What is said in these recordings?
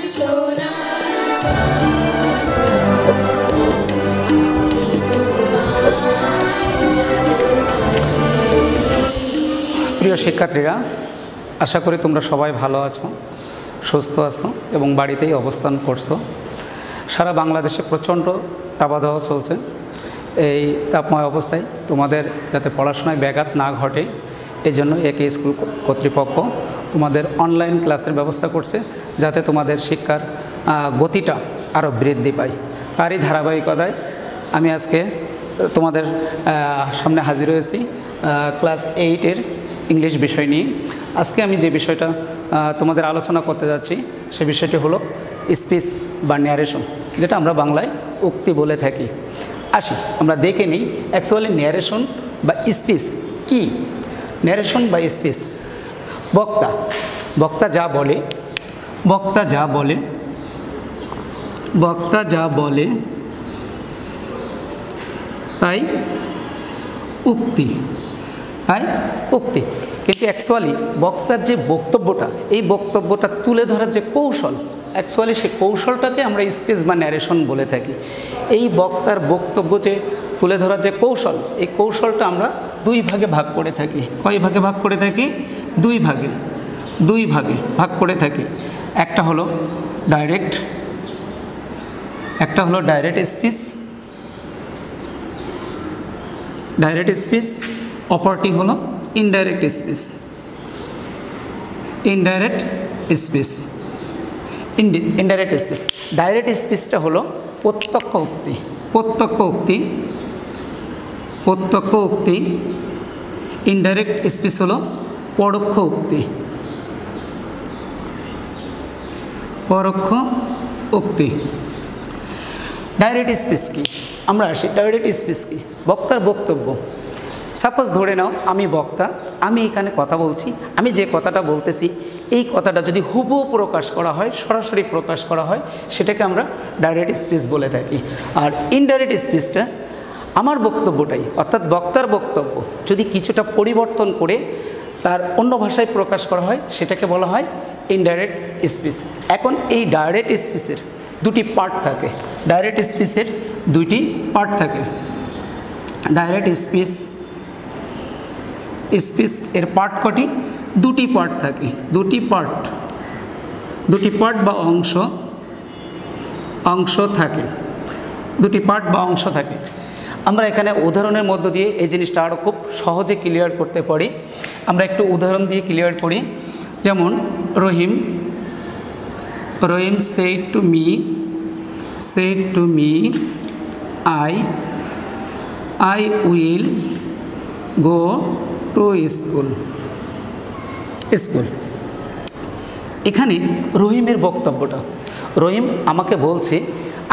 প্রিয় শিক্ষার্থীরা, আশা করি তোমরা সবাই ভালো আছো, সুস্থ আছো এবং বাড়িতেই অবস্থান করছো। সারা বাংলাদেশে প্রচণ্ড তাপদাহ চলছে। এই তাপময় অবস্থায় তোমাদের যাতে পড়াশোনায় ব্যাঘাত না ঘটে, এই জন্য একে স্কুল কর্তৃপক্ষ তোমাদের অনলাইন ক্লাসের ব্যবস্থা করছে, যাতে তোমাদের শিক্ষার গতিটা আরও বৃদ্ধি পায়। তারই ধারাবাহিকতায় আমি আজকে তোমাদের সামনে হাজির হয়েছি ক্লাস 8-এর ইংলিশ বিষয় নিয়ে। আজকে আমি যে বিষয়টা তোমাদের আলোচনা করতে যাচ্ছি সে বিষয়টি হলো স্পিচ বা ন্যারেশন, যেটা আমরা বাংলায় উক্তি বলে থাকি। আসি আমরা দেখে নিই অ্যাকচুয়ালি ন্যারেশন বা স্পিচ কি। ন্যারেশন বা স্পিচ, বক্তা যা বলে তাই উক্তি। কিন্তু অ্যাকচুয়ালি বক্তার যে বক্তব্যটা, এই বক্তব্যটা তুলে ধরার যে কৌশল, অ্যাকচুয়ালি সেই কৌশলটাকে আমরা স্পিচ বা ন্যারেশন বলে থাকি। এই বক্তার বক্তব্য যে তুলে ধরার যে কৌশল, এই কৌশলটা আমরা দুই ভাগে ভাগ করে থাকি। কয় ভাগে ভাগ করে থাকি? দুই ভাগে ভাগ করে থাকি। একটা হলো ডাইরেক্ট স্পিচ, অপরটি হলো ইনডাইরেক্ট স্পিচ। ডাইরেক্ট স্পিচটা হলো প্রত্যক্ষ উক্তি। ইনডাইরেক্ট স্পিচ হলো পরোক্ষ উক্তি। ডাইরেক্ট স্পিচ কি? আমরা আসি ডাইরেক্ট স্পিচ কি। বক্তার বক্তব্য, সাপোজ ধরে নাও আমি বক্তা, আমি এখানে কথা বলছি, আমি যে কথাটা বলতেছি এই কথাটা যদি হুবহু প্রকাশ করা হয়, সরাসরি প্রকাশ করা হয়, সেটাকে আমরা ডাইরেক্ট স্পিচ বলে থাকি। আর ইনডাইরেক্ট স্পিচটা আমার বক্তব্যটাই, অর্থাৎ বক্তার বক্তব্য যদি কিছুটা পরিবর্তন করে তার অন্য ভাষায় প্রকাশ করা হয়, সেটাকে বলা হয় ইনডাইরেক্ট স্পিচ। এখন এই ডাইরেক্ট স্পিচের দুটি পার্ট থাকে। ডাইরেক্ট স্পিচ এর পার্ট কটি? দুটি পার্ট থাকে। দুটি পার্ট বা অংশ থাকে। আমরা এখানে উদাহরণের মধ্য দিয়ে এই জিনিসটা আরও খুব সহজে ক্লিয়ার করতে পারি। আমরা একটু উদাহরণ দিয়ে ক্লিয়ার করি। যেমন রহিম said to me I will go to school। এখানে রহিমের বক্তব্যটা, রহিম আমাকে বলছে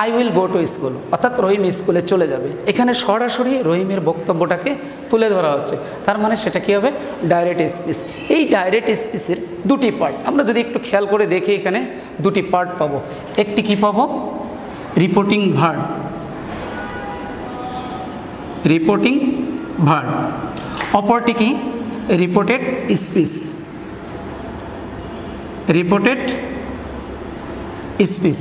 I will go to school, অর্থাৎ রহিম স্কুলে চলে যাবে। এখানে সরাসরি রহিমের বক্তব্যটাকে তুলে ধরা হচ্ছে, তার মানে সেটা কী হবে? Direct speech. এই ডাইরেক্ট স্পিচের দুটি পার্ট আমরা যদি একটু খেয়াল করে দেখি, এখানে দুটি পার্ট পাবো। একটি কি পাবো? Reporting verb. অপরটি কি? Reported speech.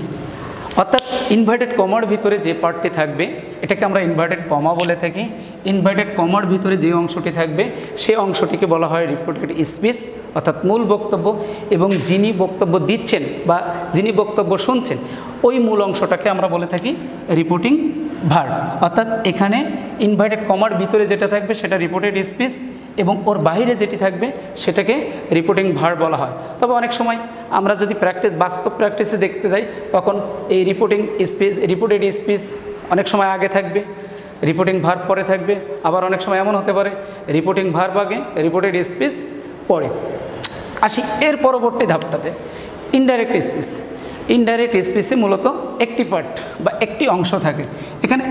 অর্থাৎ ইনভার্টেড কমার ভিতরে যে পার্টটি থাকবে এটাকে আমরা ইনভার্টেড কমা বলে থাকি। ইনভার্টেড কমার ভিতরে যে অংশটি থাকবে সেই অংশটিকে বলা হয় রিপোর্টেড স্পিচ, অর্থাৎ মূল বক্তব্য। এবং যিনি বক্তব্য দিচ্ছেন বা যিনি বক্তব্য শুনছেন ওই মূল অংশটাকে আমরা বলে থাকি রিপোর্টিং ভার্ব। অর্থাৎ এখানে ইনভার্টেড কমার ভিতরে যেটা থাকবে সেটা রিপোর্টেড স্পিচ এবং ওর বাইরে যেটি থাকবে সেটাকে রিপোর্টিং ভার্ব বলা হয়। তবে অনেক সময় আমরা যদি বাস্তব প্র্যাকটিসে দেখতে যাই, তখন এই রিপোর্টেড স্পিচ অনেক সময় আগে থাকবে, রিপোর্টিং ভার্ব পরে থাকবে। আবার অনেক সময় এমন হতে পারে রিপোর্টিং ভার্ব আগে, রিপোর্টেড স্পিচ পরে। আসি এর পরবর্তী ধাপটাতে, ইনডাইরেক্ট স্পিচে মূলত একটি পার্ট বা একটি অংশ থাকে। এখানে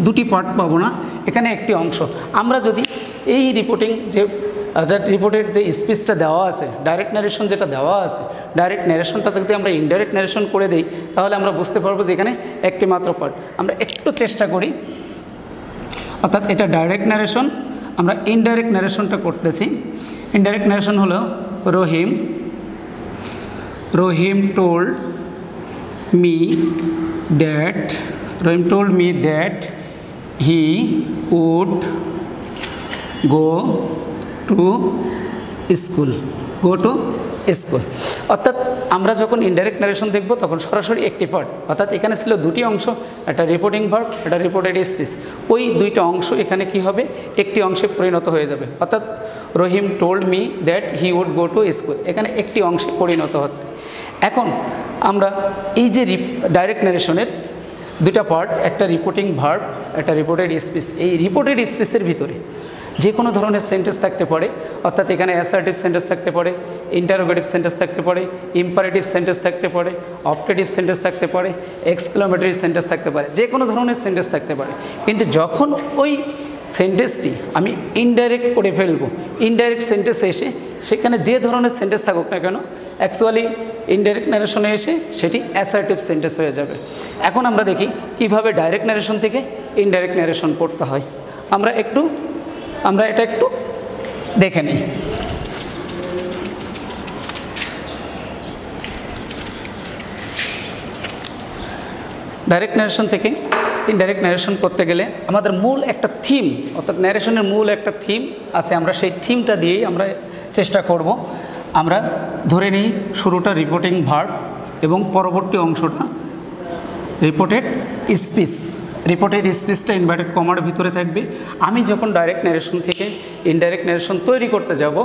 দুটি পার্ট পাবো না, এখানে একটি অংশ। আমরা যদি এই রিপোর্টেড যে স্পিচটা দেওয়া আছে, ডাইরেক্ট ন্যারেশন যেটা দেওয়া আছে, ডাইরেক্ট ন্যারেশনটা যদি আমরা ইনডাইরেক্ট ন্যারেশন করে দিই, তাহলে আমরা বুঝতে পারবো যে এখানে একটি মাত্র পার্ট। আমরা একটু চেষ্টা করি, অর্থাৎ এটা ডাইরেক্ট ন্যারেশন, আমরা ইনডাইরেক্ট ন্যারেশনটা করতেছি। ইনডাইরেক্ট ন্যারেশন হলো রহিম told me that, Rahim told me that he would go to school, go to school. অর্থাৎ আমরা যখন ইনডাইরেক্ট ন্যারেশন দেখব তখন সরাসরি একটি পার্ট, অর্থাৎ এখানে ছিল দুটি অংশ, একটা রিপোর্টিং ভার্ব, একটা রিপোর্টেড স্পিচ। ওই দুইটা অংশ এখানে কি হবে, একটি অংশে পরিণত হয়ে যাবে। অর্থাৎ Rahim told me that he would go to school, এখানে একটি অংশে পরিণত হচ্ছে। এখন আমরা এই যে ডাইরেক্ট ন্যারেশনের দুটা পার্ট, একটা রিপোর্টিং ভার্ব, একটা রিপোর্টেড স্পিচ, এই রিপোর্টেড স্পিচের ভিতরে যে কোনো ধরনের সেন্টেন্স থাকতে পারে, অর্থাৎ এখানে অ্যাসার্টিভ সেন্টেন্স থাকতে পারে, ইন্টারোগেটিভ সেন্টেন্স থাকতে পারে, ইম্পারেটিভ সেন্টেন্স থাকতে পারে, অপটেটিভ সেন্টেন্স থাকতে পারে, এক্সক্লামেটরি সেন্টেন্স থাকতে পারে, যে কোনো ধরনের সেন্টেন্স থাকতে পারে। কিন্তু যখন ওই সেন্টেন্সটি আমি ইনডাইরেক্ট করে ফেলবো, ইনডাইরেক্ট সেন্টেন্সে এসে সেখানে যে ধরনের সেন্টেন্স থাকুক না কেন, অ্যাকচুয়ালি ইনডাইরেক্ট ন্যারেশনে এসে সেটি অ্যাসার্টিভ সেন্টেন্স হয়ে যাবে। এখন আমরা দেখি কিভাবে ডাইরেক্ট ন্যারেশন থেকে ইনডাইরেক্ট ন্যারেশন পড়তে হয়। আমরা এটা একটু দেখে নিই। ডাইরেক্ট ন্যারেশন থেকে ইনডাইরেক্ট ন্যারেশন করতে গেলে আমাদের মূল একটা থিম, অর্থাৎ ন্যারেশনের মূল একটা থিম আছে, আমরা সেই থিমটা দিয়েই আমরা চেষ্টা করব। আমরা ধরে নিই শুরুটা রিপোর্টিং ভার্ব এবং পরবর্তী অংশটা রিপোর্টেড স্পিচ। রিপোর্টেড স্পিচটা ইনভার্টেড কমার ভিতরে থাকবে। আমি যখন ডাইরেক্ট ন্যারেশন থেকে ইনডাইরেক্ট ন্যারেশন তৈরি করতে যাব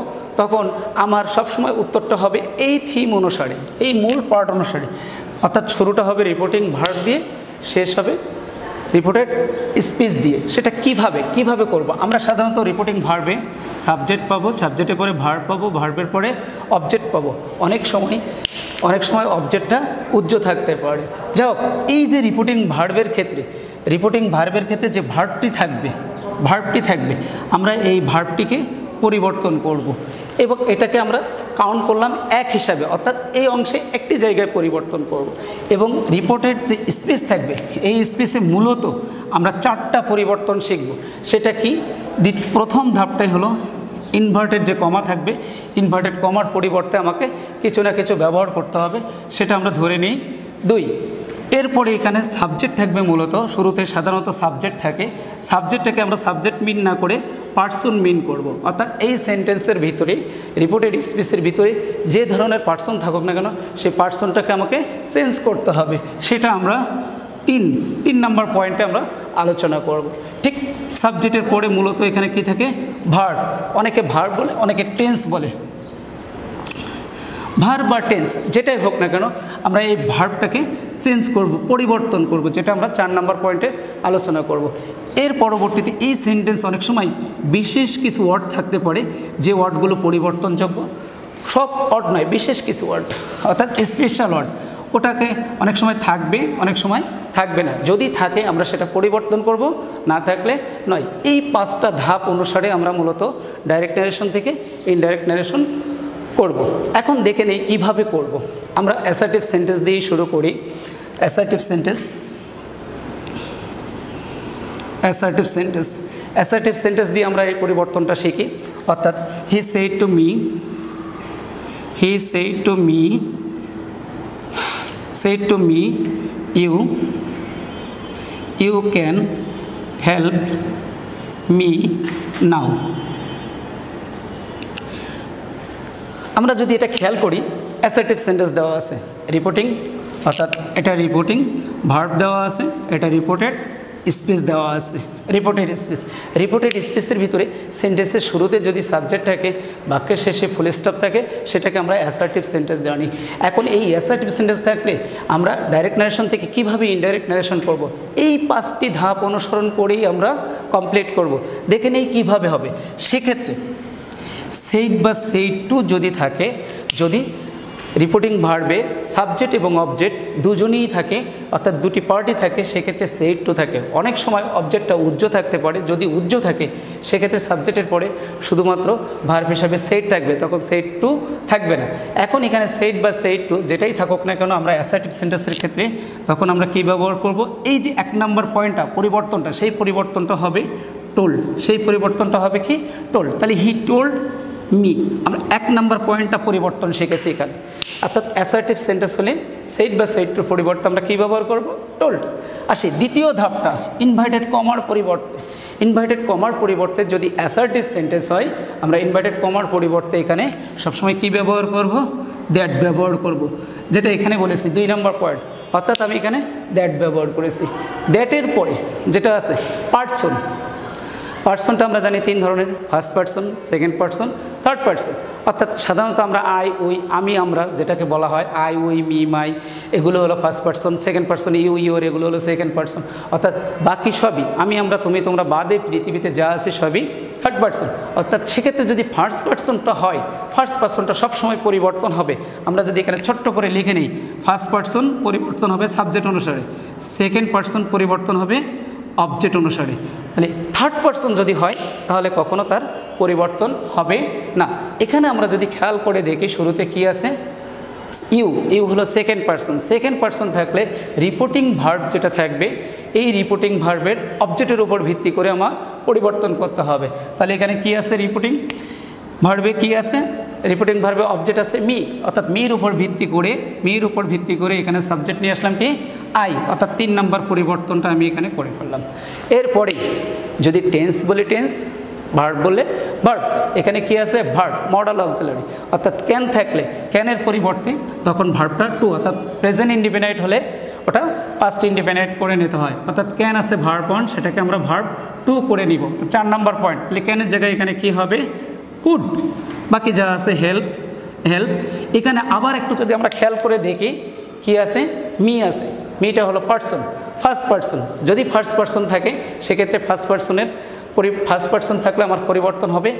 তখন আমার সবসময় উত্তরটা হবে এই থিম অনুসারে, এই মূল পার্ট অনুসারে। অর্থাৎ শুরুটা হবে রিপোর্টিং ভার্ব দিয়ে, শেষ হবে রিপোর্টেড স্পিচ দিয়ে। সেটা কিভাবে করব? আমরা সাধারণত রিপোর্টিং ভার্বে সাবজেক্ট পাবো, সাবজেক্টের পরে ভার্ব পাবো, ভার্বের পরে অবজেক্ট পাবো। অনেক সময় অবজেক্টটা উজ্জ্ব থাকতে পারে। যাই হোক, এই যে রিপোর্টিং ভার্বের ক্ষেত্রে যে ভার্বটি থাকবে আমরা এই ভার্বটিকে পরিবর্তন করব এবং এটাকে আমরা কাউন্ট করলাম এক হিসাবে, অর্থাৎ এই অংশে একটি জায়গায় পরিবর্তন করব। এবং রিপোর্টেড যে স্পিচ থাকবে, এই স্পিচে মূলত আমরা 4টা পরিবর্তন শিখব। সেটা কি? প্রথম ধাপটাই হলো ইনভার্টেড যে কমা থাকবে, ইনভার্টেড কমার পরিবর্তে আমাকে কিছু না কিছু ব্যবহার করতে হবে, সেটা আমরা ধরে নিই 2। এরপরে এখানে সাবজেক্ট থাকবে, মূলত শুরুতে সাধারণত সাবজেক্ট থাকে, সাবজেক্টটাকে আমরা সাবজেক্ট মিন না করে পার্সন মিন করব। অর্থাৎ এই সেন্টেন্সের ভিতরে, রিপোর্টেড স্পিচের ভিতরে যে ধরনের পার্সন থাকুক না কেন, সেই পার্সনটাকে আমাকে চেঞ্জ করতে হবে। সেটা আমরা 3 নম্বর পয়েন্টে আমরা আলোচনা করব। ঠিক সাবজেক্টের পরে মূলত এখানে কি থাকে? ভার্ব। অনেকে ভার্ব বলে, অনেকে টেন্স বলে। ভার্ব বা টেন্স যেটাই হোক না কেন, আমরা এই ভার্বটাকে চেঞ্জ করব, পরিবর্তন করব, যেটা আমরা 4 নম্বর পয়েন্টে আলোচনা করব। এর পরবর্তীতে এই সেন্টেন্স অনেক সময় বিশেষ কিছু ওয়ার্ড থাকতে পারে, যে ওয়ার্ডগুলো পরিবর্তনযোগ্য। সব ওয়ার্ড নয়, বিশেষ কিছু ওয়ার্ড, অর্থাৎ স্পেশাল ওয়ার্ড, ওটাকে অনেক সময় থাকবে, অনেক সময় থাকবে না। যদি থাকে আমরা সেটা পরিবর্তন করব, না থাকলে নয়। এই 5টা ধাপ অনুসারে আমরা মূলত ডাইরেক্ট ন্যারেশন থেকে ইনডাইরেক্ট ন্যারেশন করব। এখন দেখে নেই কীভাবে করব। আমরা অ্যাসার্টিভ সেন্টেন্স দিয়েই শুরু করি। অ্যাসার্টিভ সেন্টেন্স দিয়ে আমরা এই পরিবর্তনটা শিখি। অর্থাৎ he said to me you can help me now. আমরা যদি এটা খেয়াল করি, অ্যাসার্টিভ সেন্টেন্স দেওয়া আছে, রিপোর্টিং, অর্থাৎ এটা রিপোর্টিং ভার্ব দেওয়া আছে, এটা রিপোর্টেড স্পিচ দেওয়া আছে। রিপোর্টেড স্পিচের ভিতরে সেন্টেন্সের শুরুতে যদি সাবজেক্ট থাকে, বাক্যের শেষে ফুল স্টপ থাকে, সেটাকে আমরা অ্যাসার্টিভ সেন্টেন্স জানি। এখন এই অ্যাসার্টিভ সেন্টেন্স থাকলে আমরা ডাইরেক্ট ন্যারেশন থেকে কিভাবে ইনডাইরেক্ট ন্যারেশন করব, এই 5টি ধাপ অনুসরণ করেই আমরা কমপ্লিট করব। দেখে নেই কীভাবে হবে। সেক্ষেত্রে সেইড বা সেইড টু যদি থাকে, যদি রিপোর্টিং ভার্বে সাবজেক্ট এবং অবজেক্ট দুজনেই থাকে, অর্থাৎ দুটি পার্টি থাকে, সেক্ষেত্রে সেইড টু থাকে। অনেক সময় অবজেক্টটা উজ্জ্ব থাকতে পারে, যদি উজ্জ্ব থাকে সেক্ষেত্রে সাবজেক্টের পরে শুধুমাত্র ভার্ব হিসাবে সেইড থাকবে, তখন সেইড টু থাকবে না। এখন এখানে সেইড বা সেইড টু যেটাই থাকুক না কেন, আমরা অ্যাসার্টিভ সেন্টেন্সের ক্ষেত্রে তখন আমরা কী ব্যবহার করব? এই যে 1 নম্বর পয়েন্টটা, পরিবর্তনটা, সেই পরিবর্তনটা হবে টোল্ড। সেই পরিবর্তনটা হবে কি? টোল্ড। তাহলে হি টোল্ড মি। আমরা 1 নম্বর পয়েন্টটা পরিবর্তন শিখেছি এখানে, অর্থাৎ অ্যাসার্টিভ সেন্টেন্স হলে সেইড বা সেইডটার পরিবর্তে আমরা কী ব্যবহার করব? টোল্ড। আসি দ্বিতীয় ধাপটা, ইনভার্টেড কমার পরিবর্তে। ইনভার্টেড কমার পরিবর্তে যদি অ্যাসার্টিভ সেন্টেন্স হয়, আমরা ইনভার্টেড কমার পরিবর্তে এখানে সবসময় কী ব্যবহার করব? দ্যাট ব্যবহার করব, যেটা এখানে বলেছি 2 নম্বর পয়েন্ট, অর্থাৎ আমি এখানে দ্যাট ব্যবহার করেছি। দ্যাটের পরে যেটা আছে পার্সন, পার্সনটা আমরা জানি 3 ধরনের, first person, second person, third person. অর্থাৎ সাধারণত আমরা আই, উই, আমি, আমরা যেটাকে বলা হয় আই, উই, মি, মাই, এগুলো হলো first person. Second person you, your, এগুলো হলো সেকেন্ড পার্সন। অর্থাৎ বাকি সবই আমি, আমরা, তুমি, তোমরা বাদে পৃথিবীতে যা আছে সবই থার্ড পার্সন। অর্থাৎ সেক্ষেত্রে যদি ফার্স্ট পার্সনটা হয়, ফার্স্ট পার্সনটা সবসময় পরিবর্তন হবে। আমরা যদি এখানে ছোট্ট করে লিখে নিই, ফার্স্ট পার্সন পরিবর্তন হবে সাবজেক্ট অনুসারে, সেকেন্ড পার্সন পরিবর্তন হবে অবজেক্ট অনুসারে। তাহলে থার্ড পার্সন যদি হয় তাহলে কখনো তার পরিবর্তন হবে না। এখানে আমরা যদি খেয়াল করে দেখি, শুরুতে কি আছে? ইউ। ইউ হলো সেকেন্ড পার্সন। সেকেন্ড পার্সন থাকলে রিপোর্টিং ভার্ব যেটা থাকবে, এই রিপোর্টিং ভার্বের অবজেক্টের উপর ভিত্তি করে আমার পরিবর্তন করতে হবে। তাহলে এখানে কি আছে? রিপোর্টিং ভার্বে কি আছে? রিপোর্টিং ভার্বে অবজেক্ট আছে মি, অর্থাৎ মির উপর ভিত্তি করে এখানে সাবজেক্ট নিয়ে আসলাম কি? আই, অর্থাৎ 3 নম্বর পরিবর্তনটা আমি এখানে করে ফেললাম। এরপরে যদি টেন্স বলি টেন্স, ভার্ব বললে ভার্ব, এখানে কি আছে? ভার্ব মডাল অক্সিলারি, অর্থাৎ ক্যান থাকলে ক্যানের পরিবর্তে তখন ভার্বটা টু, অর্থাৎ প্রেজেন্ট ইন্ডিপেন্ডেন্ট হলে ওটা পাস্ট ইন্ডিপেন্ডেন্ট করে নিতে হয়। অর্থাৎ ক্যান আছে ভার্ব 1, সেটাকে আমরা ভার্ব 2 করে নিব। তো 4 নম্বর পয়েন্ট, তাহলে ক্যানের জায়গায় এখানে কি হবে? কুড। বাকি যা আছে হেল্প, হেল্প। এখানে আবার একটু যদি আমরা খেয়াল করে দেখি, কি আছে? মি আছে। মিটা হলো পার্সন, ফার্স্ট পার্সন। যদি ফার্স্ট পার্সন থাকে সেক্ষেত্রে ফার্স্ট পার্সন থাকলে আমার পরিবর্তন হবে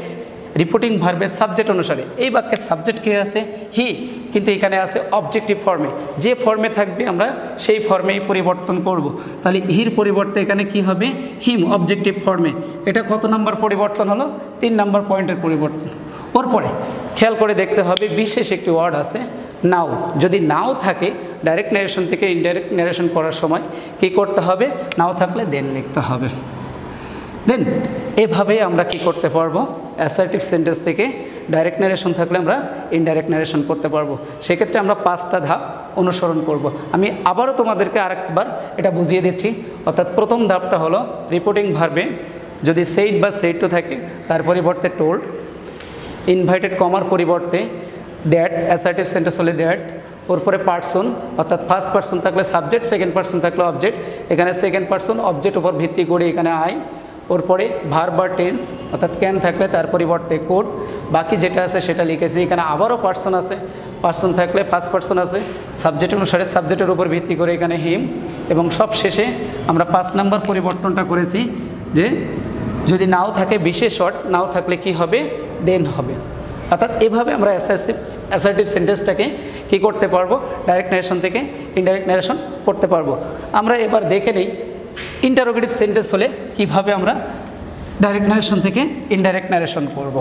রিপোর্টিং ভার্বের সাবজেক্ট অনুসারে। এই বাক্যের সাবজেক্ট কে আছে? হি, কিন্তু এখানে আছে অবজেক্টিভ ফর্মে। যে ফর্মে থাকবে আমরা সেই ফর্মেই পরিবর্তন করব। তাহলে হির পরিবর্তে এখানে কি হবে? হিম, অবজেক্টিভ ফর্মে। এটা কত নম্বর পরিবর্তন হলো? 3 নম্বর পয়েন্টের পরিবর্তন। ওর পরে খেয়াল করে দেখতে হবে, বিশেষ একটি ওয়ার্ড আছে নাও। যদি নাও থাকে ডাইরেক্ট ন্যারেশন থেকে ইনডাইরেক্ট ন্যারেশন করার সময় কি করতে হবে? নাও থাকলে দেন লিখতে হবে। দেন এভাবে আমরা কি করতে পারবো? অ্যাসার্টিভ সেন্টেন্স থেকে ডাইরেক্ট ন্যারেশন থাকলে আমরা ইনডাইরেক্ট ন্যারেশন করতে পারবো। সেক্ষেত্রে আমরা 5টা ধাপ অনুসরণ করব। আমি আবারও তোমাদেরকে আরেকবার এটা বুঝিয়ে দিচ্ছি। অর্থাৎ প্রথম ধাপটা হলো রিপোর্টিং ভার্বে যদি সেইড বা সেইড টু থাকে তার পরিবর্তে টোল্ড, ইনভাইটেড কমার পরিবর্তে দ্যাট, অ্যাসার্টিভ সেন্টেন্স হলে দ্যাট। ওর পরে পার্সন, অর্থাৎ ফার্স্ট পার্সন থাকলে সাবজেক্ট, সেকেন্ড পার্সন থাকলে অবজেক্ট। এখানে সেকেন্ড পার্সন অবজেক্ট উপর ভিত্তি করে এখানে আই। ওর পরে ভার্ব বা টেন্স, অর্থাৎ ক্যান থাকলে তার পরিবর্তে কোড। বাকি যেটা আছে সেটা লিখেছি। এখানে আবারও পার্সন আছে, পার্সন থাকলে ফার্স্ট পার্সন আছে, সাবজেক্ট অনুসারে সাবজেক্টের উপর ভিত্তি করে এখানে হিম। এবং সব শেষে আমরা 5 নম্বর পরিবর্তনটা করেছি যে যদি নাও থাকে বিশেষ শর্ট, নাও থাকলে কি হবে? দেন হবে। অর্থাৎ এভাবে আমরা অ্যাসার্টিভ সেন্টেন্সটাকে কী করতে পারবো? ডাইরেক্ট ন্যারেশন থেকে ইনডাইরেক্ট ন্যারেশন করতে পারবো। আমরা এবার দেখে নেই ইন্টারোগেটিভ সেন্টেন্স হলে কিভাবে আমরা ডাইরেক্ট ন্যারেশন থেকে ইনডাইরেক্ট ন্যারেশন করব।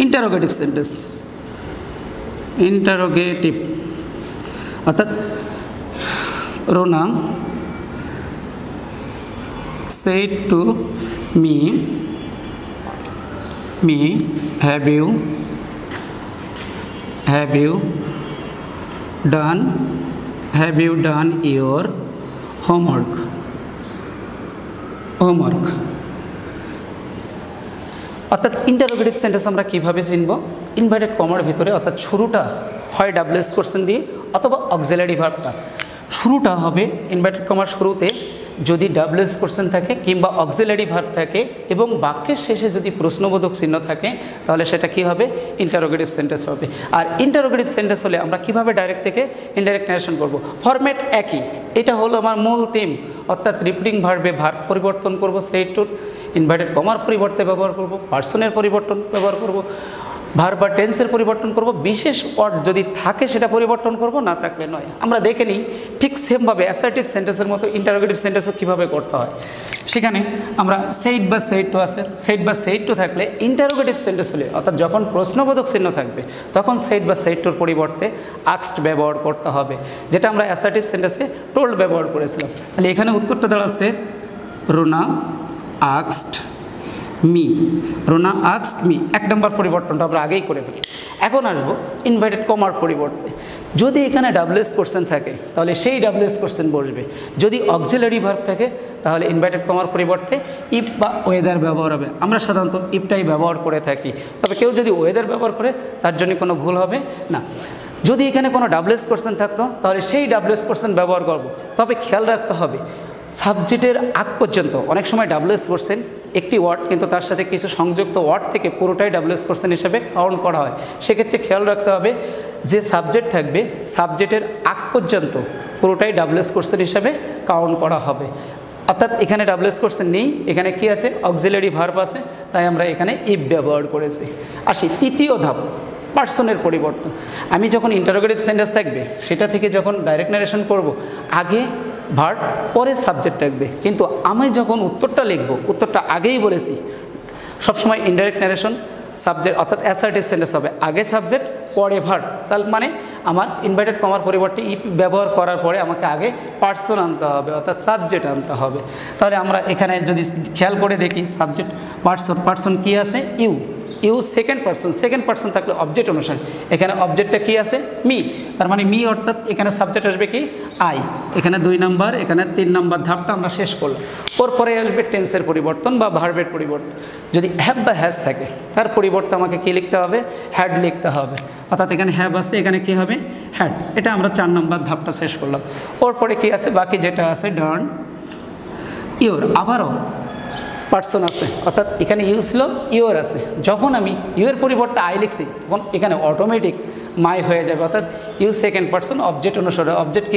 ইন্টারোগেটিভ সেন্টেন্স, ইন্টারোগেটিভ অর্থাৎ রোনা said to me, have you done your homework? অর্থাৎ ইন্টারোগেটিভ সেন্টেন্স আমরা কীভাবে চিনব? ইনভার্টেড কমার ভিতরে, অর্থাৎ শুরুটা হয় ডাবলএস কোশ্চেন দিয়ে অথবা অক্সিলারি ভার্বটা। শুরুটা হবে ইনভার্টেড কমার শুরুতে যদি ডাবলএস কোশ্চেন থাকে কিংবা অক্সিলারি ভার্ব থাকে এবং বাক্যের শেষে যদি প্রশ্নবোধক চিহ্ন থাকে তাহলে সেটা কি হবে? ইন্টারোগেটিভ সেন্টেন্স হবে। আর ইন্টারোগেটিভ সেন্টেন্স হলে আমরা কিভাবে ডাইরেক্ট থেকে ইনডাইরেক্ট ন্যারেশন করব? ফরম্যাট একই, এটা হলো আমার মূল থিম। অর্থাৎ রিপিটিং ভার্বে ভার্ব পরিবর্তন করব, সেইড টু ইনভার্টেড কমার পরিবর্তে ব্যবহার করব, পার্সনের পরিবর্তন ব্যবহার করব, ভার্ব বা টেন্সের পরিবর্তন করব, বিশেষ ওয়ার্ড যদি থাকে সেটা পরিবর্তন করব, না থাকলে নয়। আমরা দেখে নিই ঠিক সেমভাবে অ্যাসার্টিভ সেন্টেন্সের মতো ইন্টারোগেটিভ সেন্টেন্সও কীভাবে করতে হয়। সেখানে আমরা সেইড বা সেইড টু আছে, সেইড বা সেইড টু থাকলে ইন্টারোগেটিভ সেন্টেন্স হলে, অর্থাৎ যখন প্রশ্নবোধক চিহ্ন থাকবে তখন সেইড বা সেইড টুর পরিবর্তে আস্কড ব্যবহার করতে হবে, যেটা আমরা অ্যাসার্টিভ সেন্টেন্সে টোল্ড ব্যবহার করেছিলাম। তাহলে এখানে উত্তরটা দাঁড়াচ্ছে Runa asked me, Rona asked me, 1 নম্বর পরিবর্তনটা আমরা আগেই করে ফেলি। এখন আসবো ইনভার্টেড কমার পরিবর্তে। যদি এখানে ডাব্লিউএস কোশ্চেন থাকে তাহলে সেই ডাব্লিউএস কোশ্চেন বসবে, যদি অক্সিলারি ভার্ব থাকে তাহলে ইনভার্টেড কমার পরিবর্তে ইফ বা ওয়েদার ব্যবহার হবে। আমরা সাধারণত ইফটাই ব্যবহার করে থাকি, তবে কেউ যদি ওয়েদার ব্যবহার করে তার জন্য কোনো ভুল হবে না। যদি এখানে কোনো ডাব্লিউএস কোশ্চেন থাকতো তাহলে সেই ডাব্লিউএস কোশ্চেন ব্যবহার করব। তবে খেয়াল রাখতে হবে সাবজেক্টের আগ পর্যন্ত অনেক সময় ডাব্লিউএস কোশ্চেন একটি ওয়ার্ড কিন্তু তার সাথে কিছু সংযুক্ত ওয়ার্ড থেকে পুরোটাই ডাব্লিউএস কোশ্চেন হিসেবে কাউন্ট করা হয়। সেক্ষেত্রে খেয়াল রাখতে হবে যে সাবজেক্ট থাকবে সাবজেক্টের আগ পর্যন্ত পুরোটাই ডাব্লিউএস কোশ্চেন হিসেবে কাউন্ট করা হবে। অর্থাৎ এখানে ডাব্লিউএস কোশ্চেন নেই, এখানে কি আছে অক্সিলারি ভার্ব আছে, তাই আমরা এখানে ইফ ব্যবহার করেছি। আসি তৃতীয় ধাপ, পার্সনের পরিবর্তন। আমি যখন ইন্টারোগেটিভ সেন্টেন্স থাকবে সেটা থেকে যখন ডাইরেক্ট ন্যারেশন করব, আগে ভার্ব পরে সাবজেক্ট থাকবে, কিন্তু আমি যখন উত্তরটা লিখব উত্তরটা আগেই বলেছি সবসময় ইনডাইরেক্ট ন্যারেশন সাবজেক্ট অর্থাৎ অ্যাসার্টিভ সেন্টেন্স হবে, আগে সাবজেক্ট পরে ভার্ব। তার মানে আমার ইনভার্টেড কমার পরিবর্তে ইফ ব্যবহার করার পরে আমাকে আগে পার্সন আনতে হবে অর্থাৎ সাবজেক্ট আনতে হবে। তাহলে আমরা এখানে যদি খেয়াল করে দেখি সাবজেক্ট পার্সন কী আছে ইউ, ইউ সেকেন্ড পার্সন থাকলে অবজেক্ট অনুসারে এখানে অবজেক্টটা কি আছে মি, তার মানে মি অর্থাৎ এখানে সাবজেক্ট আসবে কি আই। এখানে 2 নম্বর এখানে 3 নম্বর ধাপটা আমরা শেষ করলাম। পরে আসবে টেন্সের পরিবর্তন বা ভার্বের পরিবর্তন। যদি হ্যাভ বা হ্যাজ থাকে তার পরিবর্তে আমাকে কি লিখতে হবে হ্যাড লিখতে হবে, অর্থাৎ এখানে হ্যাভ আছে এখানে কি হবে হ্যাড। এটা আমরা 4 নম্বর ধাপটা শেষ করলাম। পরে কি আছে বাকি যেটা আছে ডান ইওর, আবারও পার্সন আছে অর্থাৎ এখানে ইউ ছিল ইউর আছে, যখন আমি ইউর পরিবর্তে আই লিখছি তখন এখানে অটোমেটিক মাই হয়ে যাবে অর্থাৎ ইউ সেকেন্ড পার্সন অবজেক্ট অনুসারে অবজেক্ট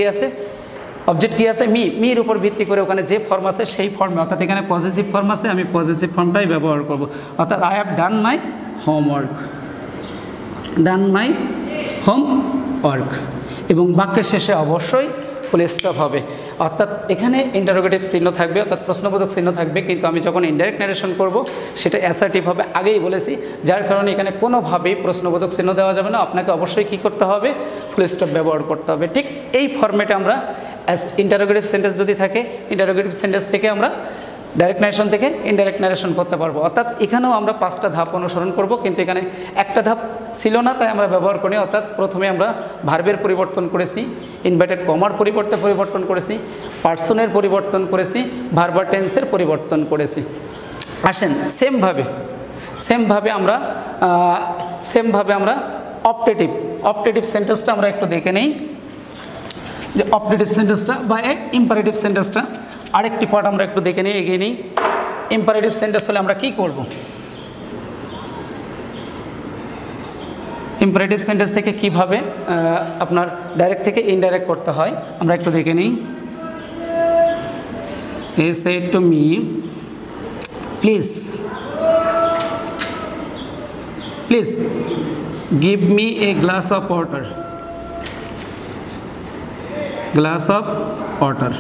কি আছে মির উপর ভিত্তি করে ওখানে যে ফর্ম আছে সেই ফর্মে, অর্থাৎ এখানে পজিটিভ ফর্ম আছে আমি পজিটিভ ফর্মটাই ব্যবহার করব, অর্থাৎ I have done my homework এবং বাক্যের শেষে অবশ্যই ফুল স্টপ হবে। অর্থাৎ এখানে ইন্টারোগেটিভ চিহ্ন থাকবে অর্থাৎ প্রশ্নবোধক চিহ্ন থাকবে, কিন্তু আমি যখন ইনডাইরেক্ট ন্যারেশন করব সেটা অ্যাসার্টিভ হবে, আগেই বলেছি, যার কারণে এখানে কোনোভাবেই প্রশ্নবোধক চিহ্ন দেওয়া যাবে না, আপনাকে অবশ্যই কী করতে হবে ফুল স্টপ ব্যবহার করতে হবে। ঠিক এই ফরম্যাটে আমরা ইন্টারোগেটিভ সেন্টেন্স যদি থাকে ইন্টারোগেটিভ সেন্টেন্স থেকে আমরা ডাইরেক্ট ন্যারেশন থেকে ইনডাইরেক্ট ন্যারেশন করতে পারবো। অর্থাৎ এখানেও আমরা 5টা ধাপ অনুসরণ করব, কিন্তু এখানে একটা ধাপ ছিল না তাই আমরা ব্যবহার করি। অর্থাৎ প্রথমে আমরা ভার্বের পরিবর্তন করেছি, ইনভার্টেড কমার পরিবর্তন করেছি, পার্সনের পরিবর্তন করেছি, ভার্ব টেন্সের পরিবর্তন করেছি। আসেন সেমভাবে আমরা অপটেটিভ সেন্টেন্সটা আমরা একটু দেখে নেই, যে অপটেটিভ সেন্টেন্সটা বা ইম্পারেটিভ সেন্টেন্সটা আরেকটি পার্ট আমরা একটু দেখে নিই, এগিয়ে নিই। ইম্পারেটিভ সেন্টেন্স হলে আমরা কি করব, ইম্পারেটিভ সেন্টেন্স থেকে কিভাবে আপনার ডাইরেক্ট থেকে ইনডাইরেক্ট করতে হয় আমরা একটু দেখে নিই। হি said to me please give me a glass of water.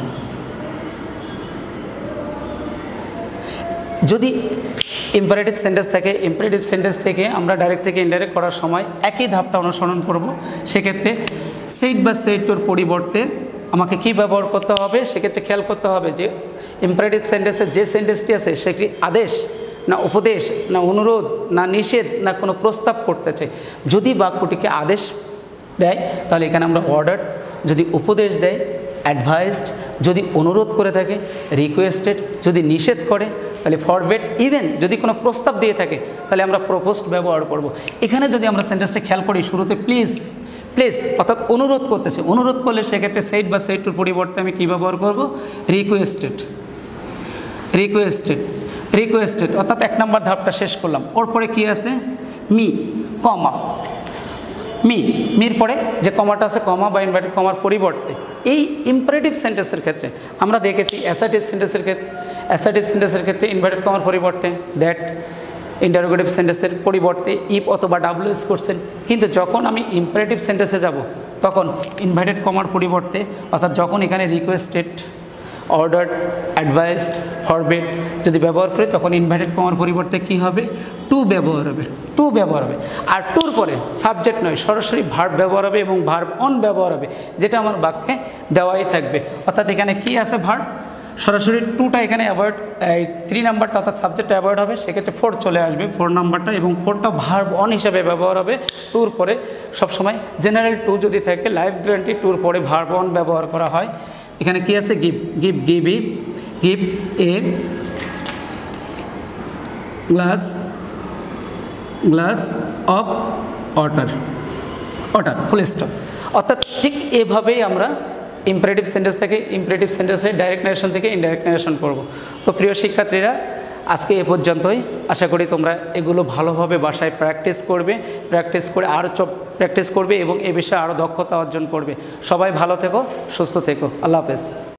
যদি ইম্পারেটিভ সেন্টেন্স থাকে ইম্পারেটিভ সেন্টেন্স থেকে আমরা ডাইরেক্ট থেকে ইনডাইরেক্ট করার সময় একই ধাপটা অনুসরণ করব। সেক্ষেত্রে সেড বা সেডটোর পরিবর্তে আমাকে কি ব্যবহার করতে হবে, সেক্ষেত্রে খেয়াল করতে হবে যে ইম্পারেটিভ সেন্টেন্সের যে সেন্টেন্সটি আছে সেটি আদেশ না উপদেশ না অনুরোধ না নিষেধ না কোনো প্রস্তাব করতেছে। যদি বাক্যটিকে আদেশ দেয় তাহলে এখানে আমরা অর্ডার, যদি উপদেশ দেয় অ্যাডভাইসড, যদি অনুরোধ করে থাকে রিকোয়েস্টেড, যদি নিষেধ করে তাহলে ফরবেড, ইভেন যদি কোনো প্রস্তাব দিয়ে থাকে তাহলে আমরা প্রপোজড ব্যবহার করব। এখানে যদি আমরা সেন্টেন্সটা খেয়াল করি শুরুতে প্লিজ অর্থাৎ অনুরোধ করতেছে, অনুরোধ করলে সেক্ষেত্রে সেড বা সেডটোর পরিবর্তে আমি কী ব্যবহার করব রিকোয়েস্টেড অর্থাৎ 1 নম্বর ধাপটা শেষ করলাম। ওর পরে কী আছে মির পরে যে কমাটা আছে কমা বা ইনভার্টেড কমার পরিবর্তে এই ইম্পারেটিভ সেন্টেন্সের ক্ষেত্রে আমরা দেখেছি অ্যাসার্টিভ সেন্টেন্সের ক্ষেত্রে ইনভার্টেড কমার পরিবর্তে দ্যাট, ইন্টারোগেটিভ সেন্টেন্সের পরিবর্তে ইফ অথবা ডাব্লিউএস করছেন। কিন্তু যখন আমি ইম্পারেটিভ সেন্টেন্সে যাব তখন ইনভার্টেড কমার পরিবর্তে অর্থাৎ যখন এখানে রিকোয়েস্টেড অর্ডার অ্যাডভাইসড ফরবিড যদি ব্যবহার করি তখন ইনভার্টেড কমার পরিবর্তে কি হবে টু ব্যবহার হবে। আর টুর পরে সাবজেক্ট নয় সরাসরি ভার্ব ব্যবহার হবে এবং ভার্ব অন ব্যবহার হবে, যেটা আমার বাক্যে দেওয়াই থাকবে। অর্থাৎ এখানে কি আছে ভার্ব সরাসরি টুটা এখানে অ্যাভয়েড, এই 3 নাম্বারটা অর্থাৎ সাবজেক্টটা অ্যাভয়েড হবে, সেক্ষেত্রে 4 চলে আসবে 4 নাম্বারটা, এবং 4টা ভার্ব অন হিসাবে ব্যবহার হবে টুর পরে। সবসময় জেনারেল টু যদি থাকে, লাইফ গ্যারান্টি টুর পরে ভার্ব অন ব্যবহার করা হয়। এখানে কি আছে? Give, give, give, give a glass of water, water, full stop. অর্থাৎ ঠিক এভাবেই আমরা ইম্পারেটিভ সেন্টেন্স থেকে ইম্পারেটিভ সেন্টেন্সে ডাইরেক্ট নারেশন থেকে ইনডাইরেক্ট নারেশন করব। তো প্রিয় শিক্ষার্থীরা, আজকে এ পর্যন্তই। আশা করি তোমরা এগুলো ভালোভাবে বাসায় প্র্যাকটিস করবে, প্র্যাকটিস করে আরও প্র্যাকটিস করবে এবং এ বিষয়ে আরও দক্ষতা অর্জন করবে। সবাই ভালো থেকো, সুস্থ থেকো। আল্লাহ হাফেজ।